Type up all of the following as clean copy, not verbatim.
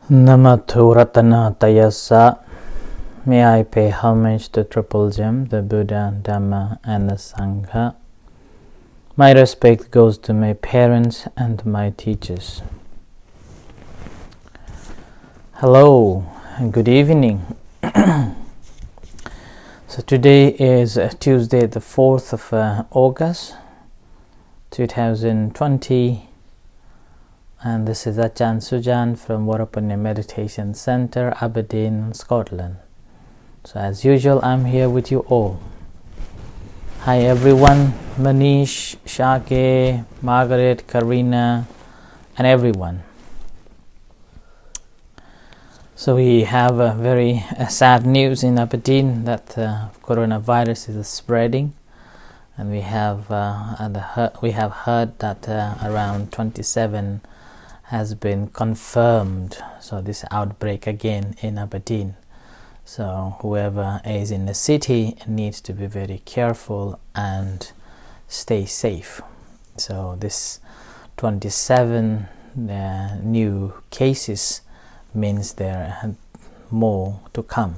Namato Ratana Tayasa. May I pay homage to Triple Gem, the Buddha, Dhamma and the Sangha. My respect goes to my parents and my teachers. Hello and good evening. So today is Tuesday the 4th of August 2020. And this is Ajahn Sujan from Warapanya Meditation Center, Aberdeen, Scotland. So as usual, I'm here with you all. Hi everyone, Manish, Shake, Margaret, Karina, and everyone. So we have a very sad news in Aberdeen that coronavirus is spreading, and we have heard that around 27 has been confirmed. So this outbreak again in Aberdeen. So whoever is in the city needs to be very careful and stay safe. So this 27 new cases means there are more to come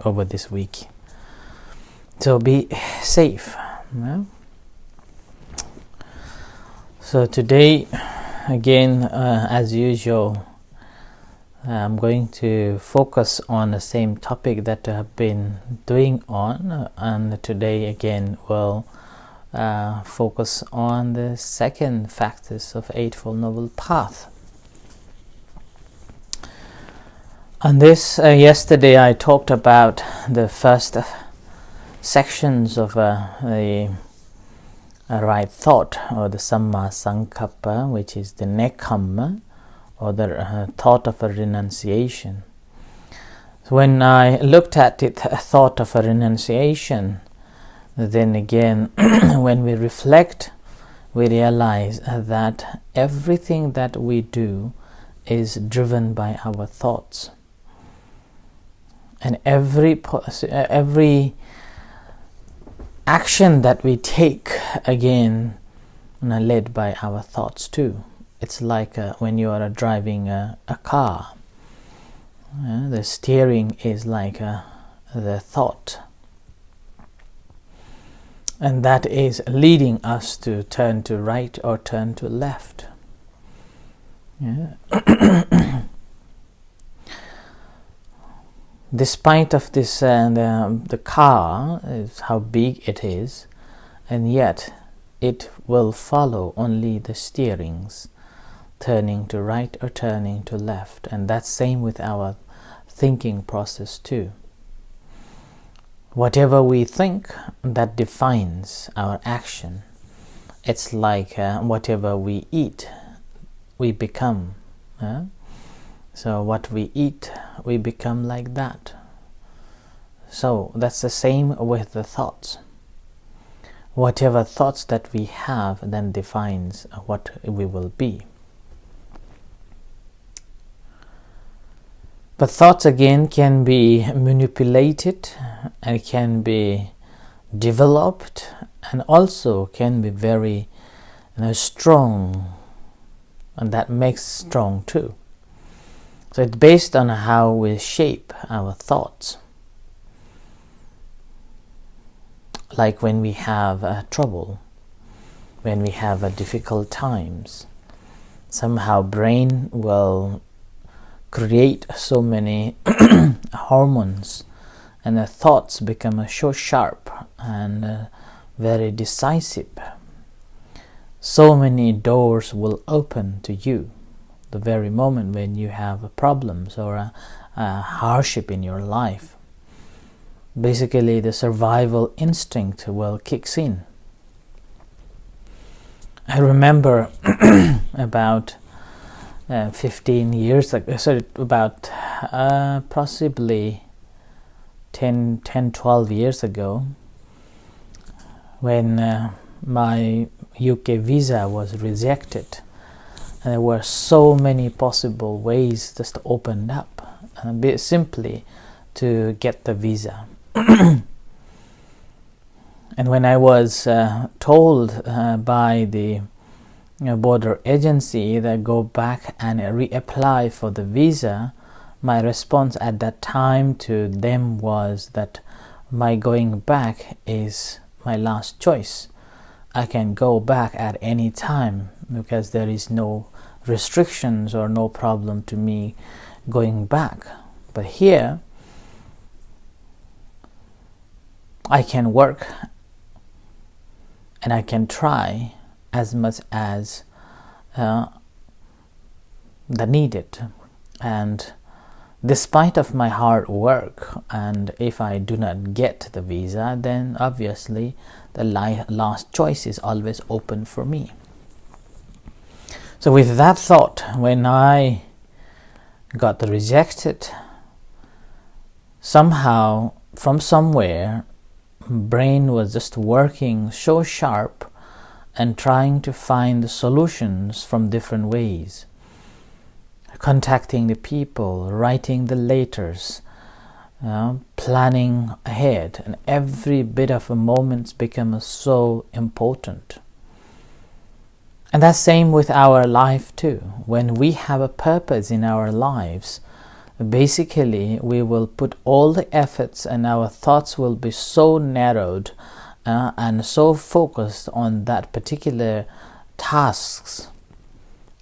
over this week. So be safe. Yeah? So today, again, as usual, I'm going to focus on the same topic that I have been doing on, and today again we'll focus on the second factors of Eightfold Noble Path. On this, yesterday I talked about the first sections of the right thought, or the Samma Sankappa, which is the Nekkhamma, or the thought of a renunciation. So when I looked at it, thought of a renunciation, then again, when we reflect, we realize that everything that we do is driven by our thoughts. And every action that we take, again, led by our thoughts too. It's like when you are driving a car. The steering is like the thought. And that is leading us to turn to right or turn to left. Yeah. Despite of this, the car is how big it is, and yet it will follow only the steerings, turning to right or turning to left. And that's same with our thinking process too. Whatever we think, that defines our action. It's like whatever we eat, we become. So what we eat, we become like that. So that's the same with the thoughts. Whatever thoughts that we have then defines what we will be. But thoughts again can be manipulated and can be developed, and also can be very strong, and that makes strong too. So it's based on how we shape our thoughts. Like when we have trouble, when we have difficult times, somehow brain will create so many hormones, and the thoughts become so sharp and very decisive. So many doors will open to you the very moment when you have problems or a hardship in your life. Basically, the survival instinct will kick in. I remember about 15 years ago, sorry, about possibly 12 years ago, when my UK visa was rejected. And there were so many possible ways just opened up, simply to get the visa. And when I was told by the border agency that go back and reapply for the visa, my response at that time to them was that my going back is my last choice. I can go back at any time because there is no restrictions or no problem to me going back. But here I can work and I can try as much as the needed, and despite of my hard work, and if I do not get the visa, then obviously the last choice is always open for me. So with that thought, when I got rejected, somehow from somewhere brain was just working so sharp and trying to find the solutions from different ways, contacting the people, writing the letters, planning ahead, and every bit of a moment becomes so important. And that's same with our life too. When we have a purpose in our lives, basically we will put all the efforts and our thoughts will be so narrowed and so focused on that particular tasks,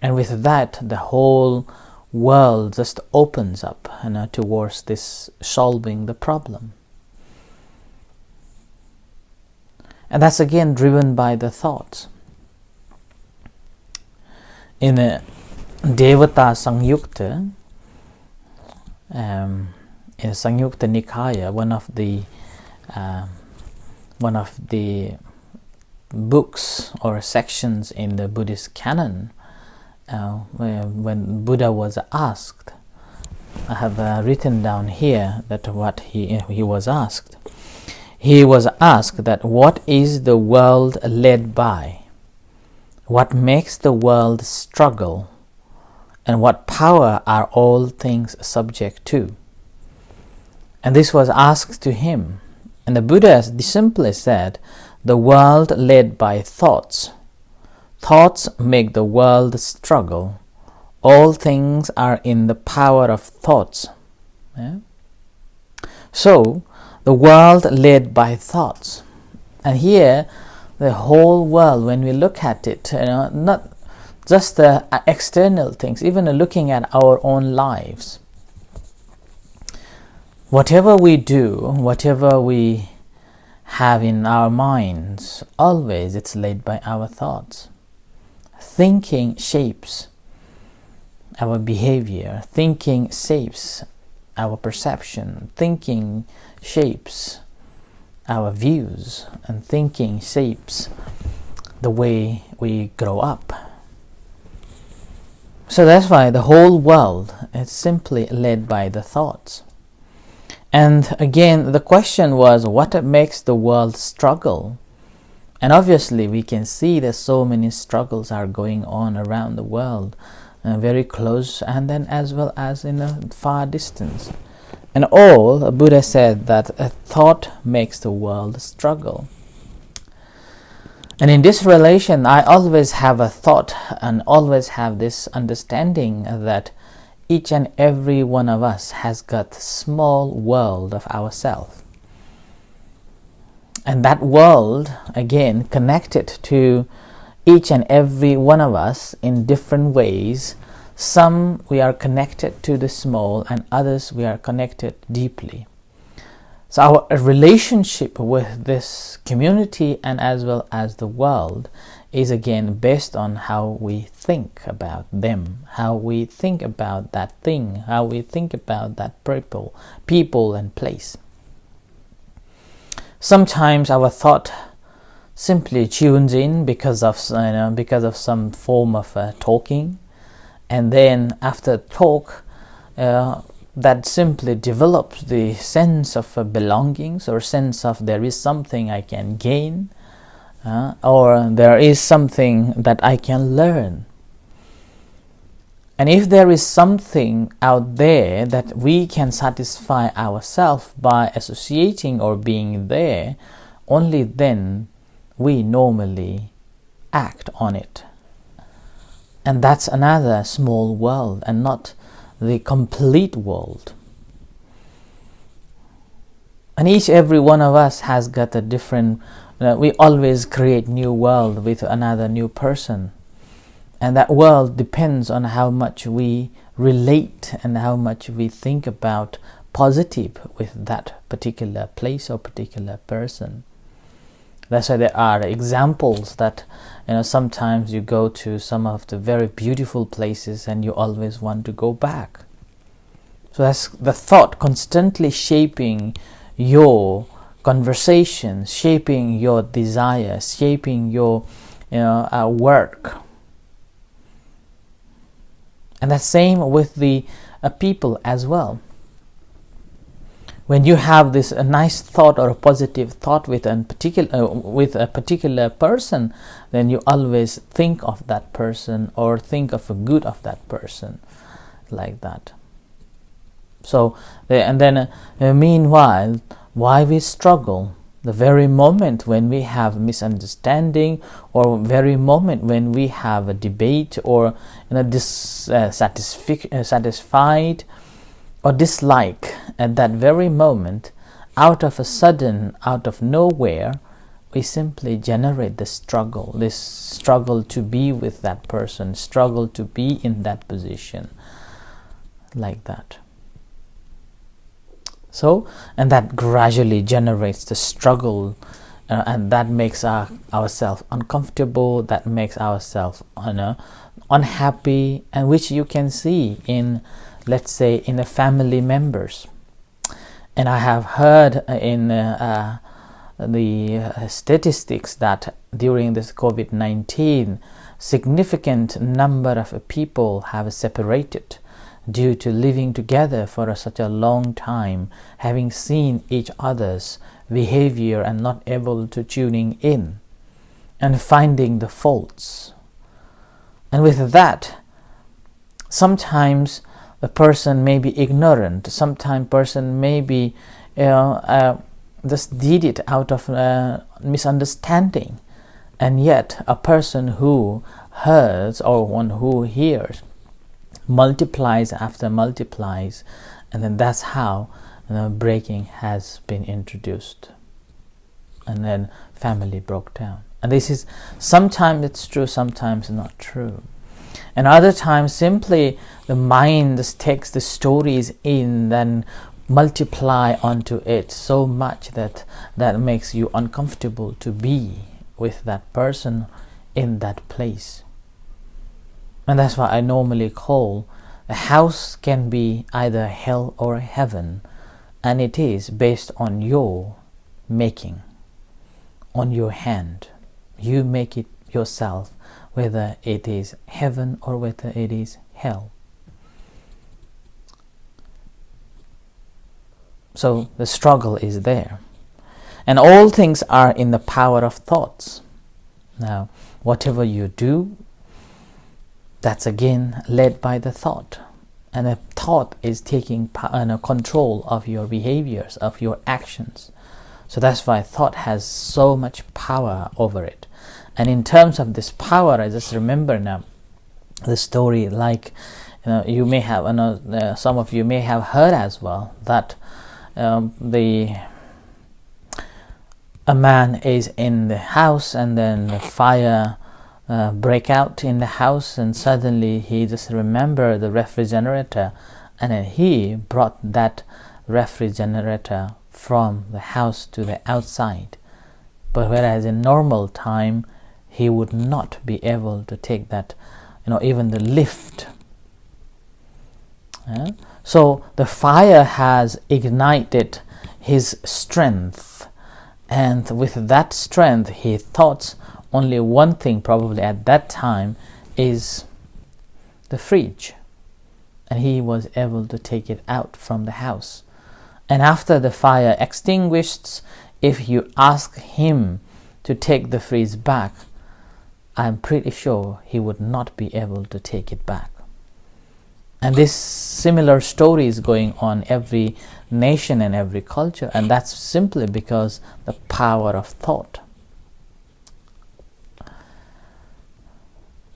and with that the whole world just opens up towards this solving the problem. And that's again driven by the thoughts. In the Devata Sangyukta, in Sangyukta Nikaya, one of the books or sections in the Buddhist canon, when Buddha was asked, I have written down here that what he was asked. He was asked that what is the world led by? What makes the world struggle? And what power are all things subject to? And this was asked to him. And the Buddha simply said, the world led by thoughts. Thoughts make the world struggle. All things are in the power of thoughts. Yeah? So, the world led by thoughts. And here, the whole world, when we look at it, not just the external things, even looking at our own lives. Whatever we do, whatever we have in our minds, always it's led by our thoughts. Thinking shapes our behavior. Thinking shapes our perception. Thinking shapes our views. And thinking shapes the way we grow up. So that's why the whole world is simply led by the thoughts. And again, the question was, what makes the world struggle? And obviously we can see that so many struggles are going on around the world, very close and then as well as in a far distance. And all, Buddha said that a thought makes the world struggle. And in this relation, I always have a thought and always have this understanding that each and every one of us has got a small world of ourselves. And that world, again, connected to each and every one of us in different ways. Some we are connected to the small and others we are connected deeply. So our relationship with this community and as well as the world is again based on how we think about them, how we think about that thing, how we think about that people and place. Sometimes our thought simply tunes in because of some form of talking, and then after talk, that simply develops the sense of belongings or sense of there is something I can gain. Or there is something that I can learn. And if there is something out there that we can satisfy ourselves by associating or being there, only then we normally act on it. And that's another small world and not the complete world. And every one of us has got a different, we always create new world with another new person. And that world depends on how much we relate and how much we think about positive with that particular place or particular person. That's why there are examples that, sometimes you go to some of the very beautiful places and you always want to go back. So that's the thought constantly shaping your conversations, shaping your desires, shaping your work. And the same with the people as well. When you have this a nice thought or a positive thought with a particular person, then you always think of that person or think of a good of that person, like that. So, meanwhile, why we struggle? The very moment when we have misunderstanding, or very moment when we have a debate, or dissatisfied or dislike, at that very moment, out of a sudden, out of nowhere, we simply generate this struggle to be with that person, struggle to be in that position, like that. So, and that gradually generates the struggle, and that makes ourselves uncomfortable, that makes ourselves unhappy, and which you can see in, let's say, in the family members. And I have heard in the statistics that during this COVID-19, significant number of people have separated due to living together for such a long time, having seen each other's behavior and not able to tuning in and finding the faults. And with that, sometimes the person may be ignorant, sometimes person may be just did it out of misunderstanding, and yet a person who hears or one who hears multiplies after multiplies, and then that's how breaking has been introduced, and then family broke down. And this is, sometimes it's true, sometimes not true, and other times simply the mind just takes the stories in and multiply onto it so much that makes you uncomfortable to be with that person in that place. And that's why I normally call a house can be either hell or heaven, and it is based on your making, on your hand. You make it yourself, whether it is heaven or whether it is hell. So the struggle is there. And all things are in the power of thoughts. Now, whatever you do, that's again led by the thought. And the thought is taking control of your behaviors, of your actions. So that's why thought has so much power over it. And in terms of this power, I just remember now the story, like you may have, some of you may have heard as well, that a man is in the house, and then the fire break out in the house, and suddenly he just remembered the refrigerator, and then he brought that refrigerator from the house to the outside. But whereas in normal time he would not be able to take that, even the lift. So the fire has ignited his strength, and with that strength he thought only one thing probably at that time is the fridge, and he was able to take it out from the house. And after the fire extinguished, if you ask him to take the fridge back, I'm pretty sure he would not be able to take it back. And this similar story is going on every nation and every culture, and that's simply because the power of thought.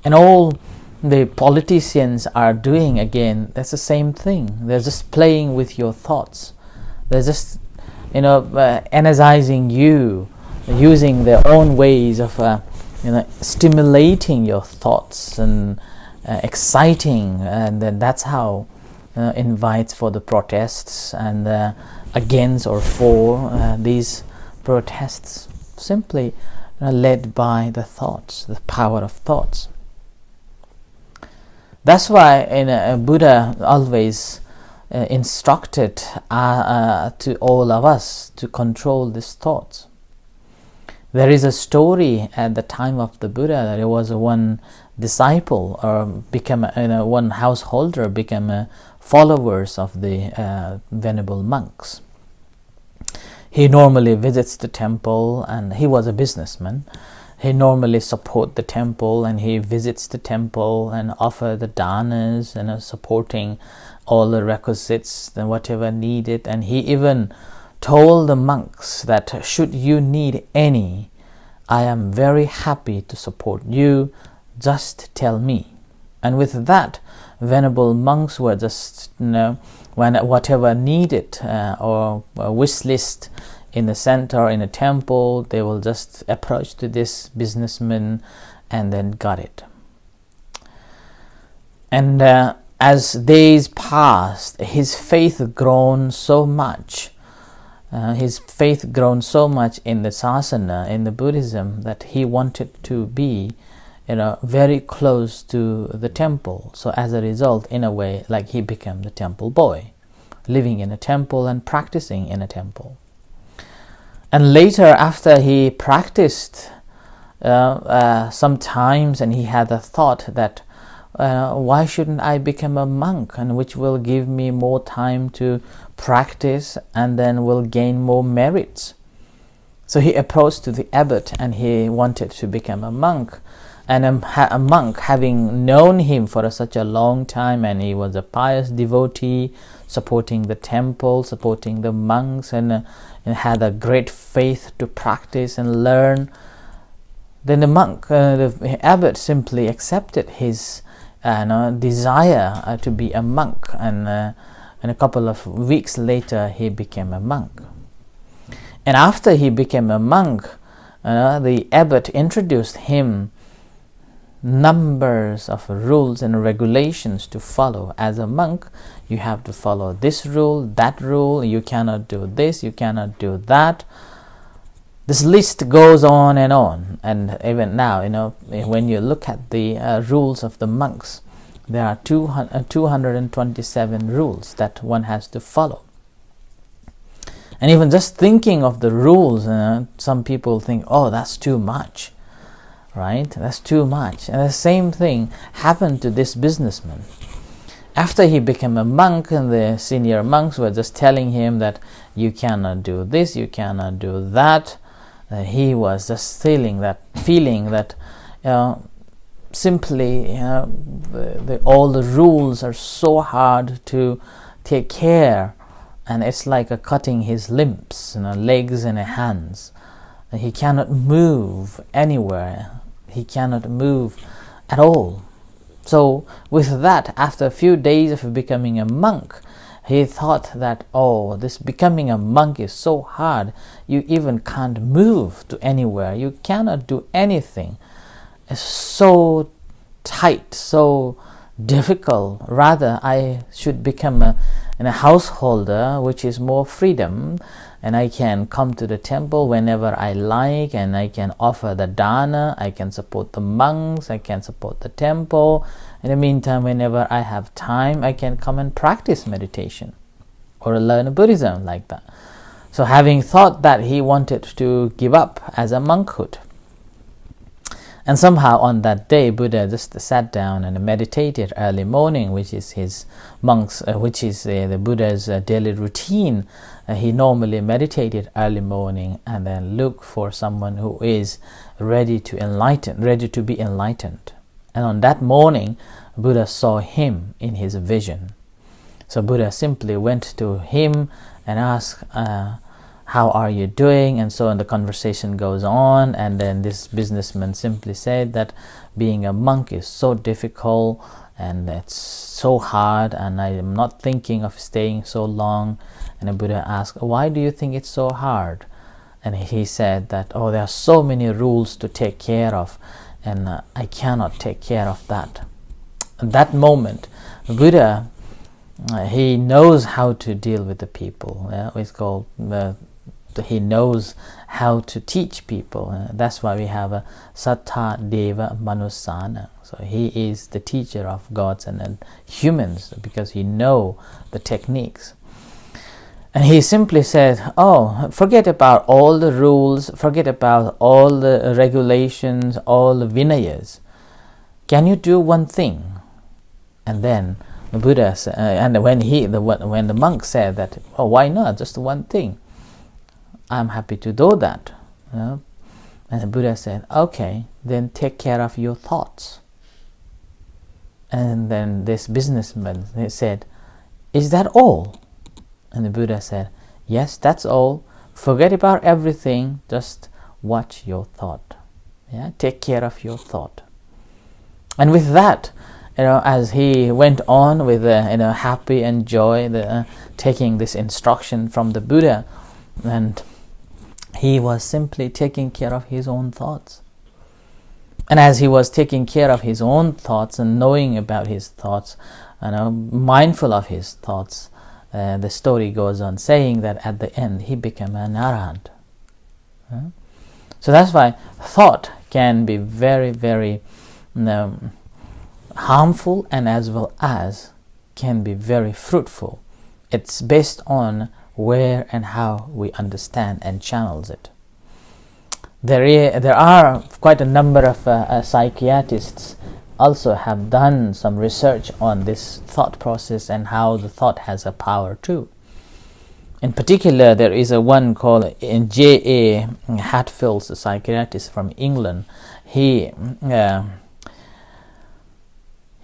And all the politicians are doing, again, that's the same thing. They're just playing with your thoughts. They're just, energizing you, using their own ways of, stimulating your thoughts and exciting, and then that's how invites for the protests and against or for these protests, simply led by the thoughts, the power of thoughts. That's why Buddha always instructed to all of us to control these thoughts. There is a story at the time of the Buddha that there was one disciple or one householder became followers of the Venerable monks. He normally visits the temple, and he was a businessman. He normally support the temple, and he visits the temple and offer the danas and supporting all the requisites and whatever needed. And he even told the monks that should you need any, I am very happy to support you, just tell me. And with that, Venerable monks were just, when whatever needed or a wish list in the center, in a temple, they will just approach to this businessman and then got it. And as days passed, his faith grown so much. His faith grown so much in the sasana, in the Buddhism, that he wanted to be, very close to the temple. So as a result, in a way, like he became the temple boy, living in a temple and practicing in a temple. And later, after he practiced sometimes, and he had a thought that why shouldn't I become a monk, and which will give me more time to practice and then will gain more merits. So he approached to the abbot and he wanted to become a monk. And a monk, having known him for such a long time, and he was a pious devotee, supporting the temple, supporting the monks, and had a great faith to practice and learn. Then the monk, the abbot, simply accepted his desire to be a monk, and a couple of weeks later he became a monk. And after he became a monk, the abbot introduced him numbers of rules and regulations to follow. As a monk, you have to follow this rule, that rule, you cannot do this, you cannot do that. This list goes on, and even now, when you look at the rules of the monks, there are 227 rules that one has to follow. And even just thinking of the rules, some people think, oh, that's too much. Right? That's too much. And the same thing happened to this businessman. After he became a monk, and the senior monks were just telling him that you cannot do this, you cannot do that, he was just feeling that simply all the rules are so hard to take care, and it's like cutting his limbs, legs and hands. He cannot move anywhere. He cannot move at all. So with that, after a few days of becoming a monk, he thought that, oh, this becoming a monk is so hard. You even can't move to anywhere. You cannot do anything. It's so tight, so difficult. Rather, I should become a householder, which is more freedom, and I can come to the temple whenever I like, and I can offer the dana, I can support the monks, I can support the temple. In the meantime, whenever I have time, I can come and practice meditation or learn Buddhism like that. So having thought that, he wanted to give up as a monkhood. And somehow on that day, Buddha just sat down and meditated early morning, which is his monks, which is the Buddha's daily routine. He normally meditated early morning and then look for someone who is ready to be enlightened. And on that morning, Buddha saw him in his vision. So Buddha simply went to him and asked, how are you doing, and so on. The conversation goes on, and then this businessman simply said that being a monk is so difficult and it's so hard, and I am not thinking of staying so long. And the Buddha asked, why do you think it's so hard? And he said that, there are so many rules to take care of, and I cannot take care of that. At that moment, Buddha, he knows how to deal with the people. It's called he knows how to teach people. That's why we have a Sattva Deva Manusana. So he is the teacher of gods and humans, because he knows the techniques. And he simply said, forget about all the rules, forget about all the regulations, all the vinayas. Can you do one thing? And then the Buddha and when the monk said that, why not, just one thing, I'm happy to do that. And the Buddha said, okay, then take care of your thoughts. And then this businessman said, is that all? And the Buddha said, yes, that's all. Forget about everything, just watch your thought. Take care of your thought. And with that, as he went on with happy and joy, taking this instruction from the Buddha, and he was simply taking care of his own thoughts. And as he was taking care of his own thoughts and knowing about his thoughts, mindful of his thoughts, the story goes on saying that at the end he became an arahant. So that's why thought can be very, very harmful, and as well as can be very fruitful. It's based on where and how we understand and channels it. There are quite a number of psychiatrists also have done some research on this thought process and how the thought has a power too. In particular, there is a one called J.A. Hatfield's, a psychiatrist from England. He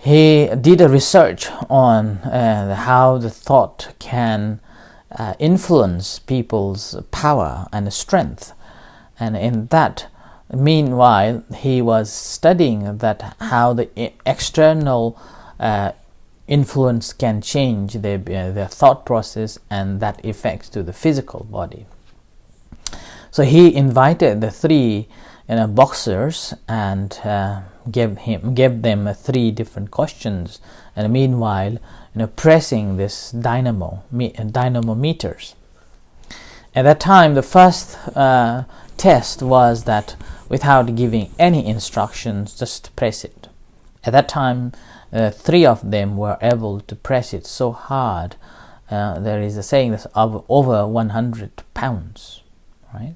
did a research on how the thought can influence people's power and strength, and in that meanwhile he was studying that how the external influence can change their thought process, and that affects to the physical body. So he invited the three boxers and gave them 3 different questions, and meanwhile pressing this dynamometers. At that time, the first test was that without giving any instructions, just press it. At that time, 3 of them were able to press it so hard. There is a saying that's over 100 pounds, right?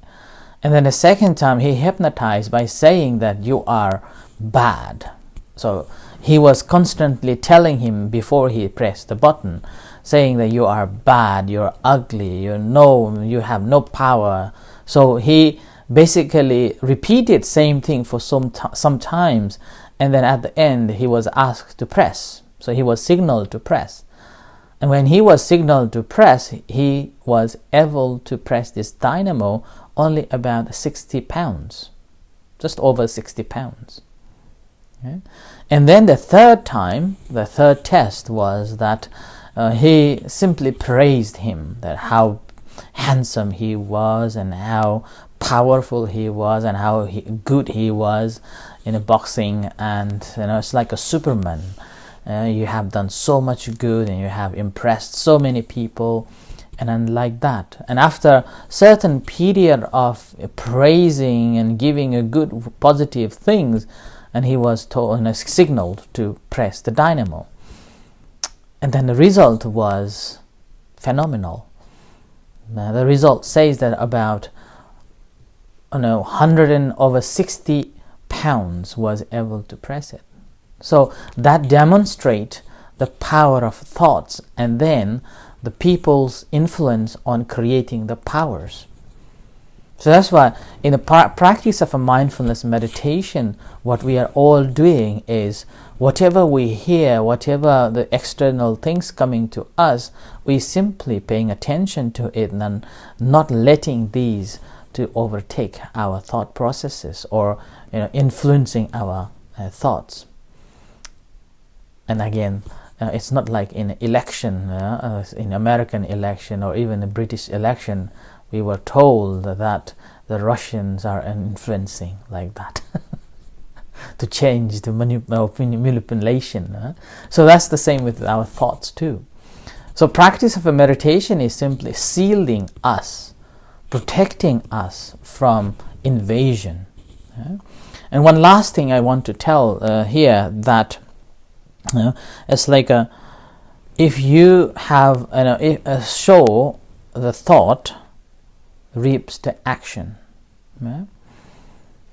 And then the second time he hypnotized by saying that you are bad. So he was constantly telling him before he pressed the button, saying that you are bad, you're ugly, you have no power. So he basically repeated same thing for some times, and then at the end he was asked to press. So he was signaled to press. And when he was signaled to press, he was able to press this dynamo only about 60 pounds, just over 60 pounds. Okay? And then the third test was that he simply praised him, that how handsome he was and how powerful he was and how good he was in boxing, and it's like a Superman. You have done so much good and you have impressed so many people, and then like that. And after certain period of praising and giving a good positive things, and he was told signaled to press the dynamo, and then the result was phenomenal. Now, the result says that about 160 pounds was able to press it. So that demonstrates the power of thoughts, and then the people's influence on creating the powers. So that's why in the practice of a mindfulness meditation, what we are all doing is whatever we hear, whatever the external things coming to us, we simply paying attention to it and not letting these to overtake our thought processes or influencing our thoughts. And again, it's not like in election, in American election or even a British election, we were told that the Russians are influencing like that to change the manipulation. So that's the same with our thoughts too. So practice of a meditation is simply shielding us, protecting us from invasion. And one last thing I want to tell here, that it's like if you have show the thought reaps the action.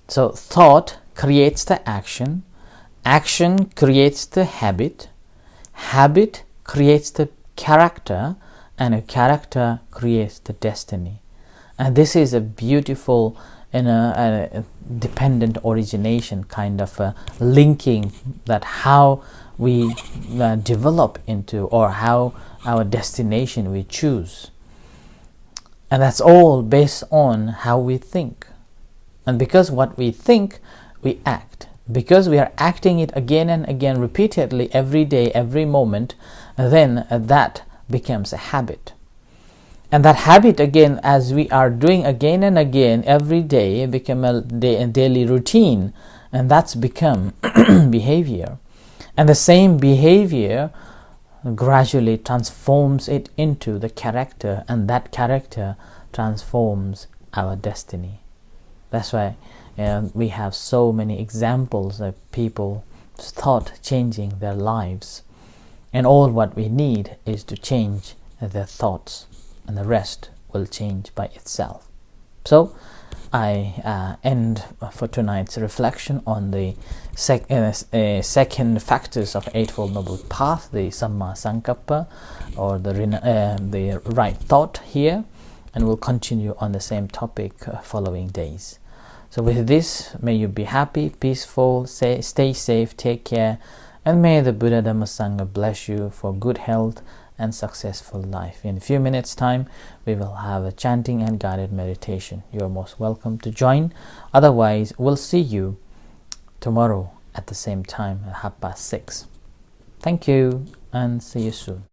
So thought creates the action, action creates the habit, habit creates the character, and a character creates the destiny. And this is a beautiful a dependent origination kind of linking, that how we develop into, or how our destination we choose. And that's all based on how we think. And because what we think, we act. Because we are acting it again and again, repeatedly, every day, every moment, then that becomes a habit. And that habit, again, as we are doing again and again, every day, become a daily routine. And that's become behavior. And the same behavior gradually transforms it into the character, and that character transforms our destiny. That's why we have so many examples of people thought changing their lives, and all what we need is to change their thoughts, and the rest will change by itself. So I end for tonight's reflection on the second factors of Eightfold Noble Path, the Samma Sankappa, or the right thought here, and we'll continue on the same topic following days. So with this, may you be happy, peaceful, stay safe, take care, and may the Buddha Dhamma Sangha bless you for good health and successful life. In a few minutes time, we will have a chanting and guided meditation. You are most welcome to join. Otherwise, we'll see you tomorrow at the same time at 6:30. Thank you, and see you soon.